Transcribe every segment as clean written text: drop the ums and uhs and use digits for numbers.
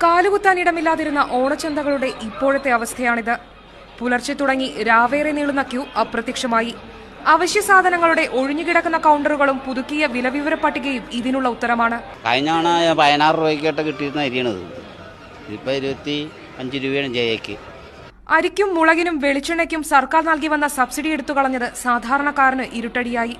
കാലുകുത്താനിടമില്ലാതിരുന്ന ഓണച്ചന്തകളുടെ ഇപ്പോഴത്തെ അവസ്ഥയാണിത്. പുലർച്ചെ തുടങ്ങി രാവേറെ നീളുന്ന ക്യൂ അപ്രത്യക്ഷമായി. അവശ്യ സാധനങ്ങളുടെ ഒഴിഞ്ഞുകിടക്കുന്ന കൗണ്ടറുകളും പുതുക്കിയ വിലവിവര പട്ടികയും ഇതിനുള്ള ഉത്തരമാണ്. കഴിഞ്ഞ 16 രൂപയ്ക്കായിട്ട് കിട്ടിയിരുന്ന അരിയാണത്. ഇപ്പൊ 25 രൂപയാണ് ജയക്ക്. അരിക്കും മുളകിനും വെളിച്ചെണ്ണയ്ക്കും സർക്കാർ നൽകി വന്ന സബ്സിഡി എടുത്തുകളഞ്ഞത് സാധാരണക്കാരന് ഇരുട്ടടിയായി.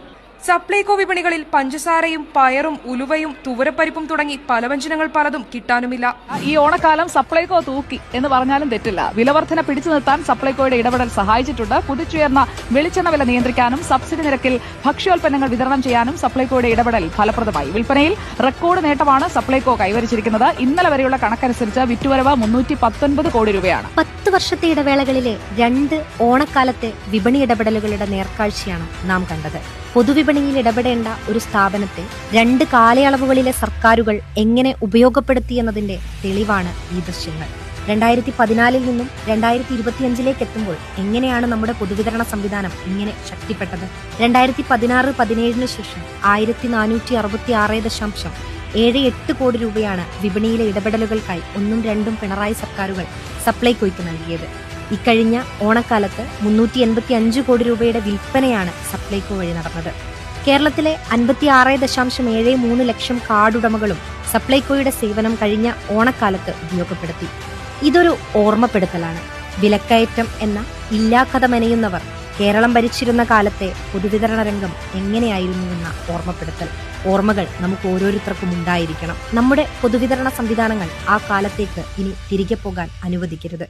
സപ്ലൈകോ വിപണികളിൽ പഞ്ചസാരയും പയറും ഉലുവയും തുവരപ്പരിപ്പും തുടങ്ങി പലവ്യഞ്ജനങ്ങൾ പലതും കിട്ടാനുമില്ല. ഈ ഓണക്കാലം സപ്ലൈകോ തൂക്കി എന്ന് പറഞ്ഞാലും തെറ്റില്ല. വിലവർധന പിടിച്ചു നിർത്താൻ സപ്ലൈകോയുടെ ഇടപെടൽ സഹായിച്ചിട്ടുണ്ട്. കുതിച്ചുയർന്ന വെളിച്ചെണ്ണ വില നിയന്ത്രിക്കാനും സബ്സിഡി നിരക്കിൽ ഭക്ഷ്യോൽപ്പന്നങ്ങൾ വിതരണം ചെയ്യാനും സപ്ലൈകോയുടെ ഇടപെടൽ ഫലപ്രദമായി. വിൽപ്പനയിൽ റെക്കോർഡ് നേട്ടമാണ് സപ്ലൈകോ കൈവരിച്ചിരിക്കുന്നത്. ഇന്നലെ വരെയുള്ള കണക്കനുസരിച്ച് വിറ്റുവരവ് 319 കോടി രൂപയാണ്. 10 വർഷത്തെ ഇടവേളകളിലെ 2 ഓണക്കാലത്തെ വിപണി ഇടപെടലുകളുടെ നേർക്കാഴ്ചയാണ് നാം കണ്ടത്. പൊതുവിപണിയിൽ ഇടപെടേണ്ട ഒരു സ്ഥാപനത്തെ 2 കാലയളവുകളിലെ സർക്കാരുകൾ എങ്ങനെ ഉപയോഗപ്പെടുത്തിയെന്നതിന്റെ തെളിവാണ് ഈ ദൃശ്യങ്ങൾ. 2014 നിന്നും 2025 എത്തുമ്പോൾ എങ്ങനെയാണ് നമ്മുടെ പൊതുവിതരണ സംവിധാനം ഇങ്ങനെ ശക്തിപ്പെട്ടത്? 2016-17 ശേഷം 1466.78 കോടി രൂപയാണ് വിപണിയിലെ ഇടപെടലുകൾക്കായി 1ഉം 2ഉം പിണറായി സർക്കാരുകൾ സപ്ലൈകോയ്ക്ക് നൽകിയത്. ഇക്കഴിഞ്ഞ ഓണക്കാലത്ത് 385 കോടി രൂപയുടെ വിൽപ്പനയാണ് സപ്ലൈകോ വഴി നടന്നത്. കേരളത്തിലെ 56.73 ലക്ഷം കാർഡുടമകളും സപ്ലൈകോയുടെ സേവനം കഴിഞ്ഞ ഓണക്കാലത്ത് ഉപയോഗപ്പെടുത്തി. ഇതൊരു ഓർമ്മപ്പെടുത്തലാണ്. വിലക്കയറ്റം എന്ന ഇല്ലാക്കഥ മെനയുന്നവർ കേരളം ഭരിച്ചിരുന്ന കാലത്തെ പൊതുവിതരണ രംഗം എങ്ങനെയായിരുന്നുവെന്ന ഓർമ്മപ്പെടുത്തൽ. ഓർമ്മകൾ നമുക്ക് ഓരോരുത്തർക്കും ഉണ്ടായിരിക്കണം. നമ്മുടെ പൊതുവിതരണ സംവിധാനങ്ങൾ ആ കാലത്തേക്ക് ഇനി തിരികെ പോകാൻ അനുവദിക്കരുത്.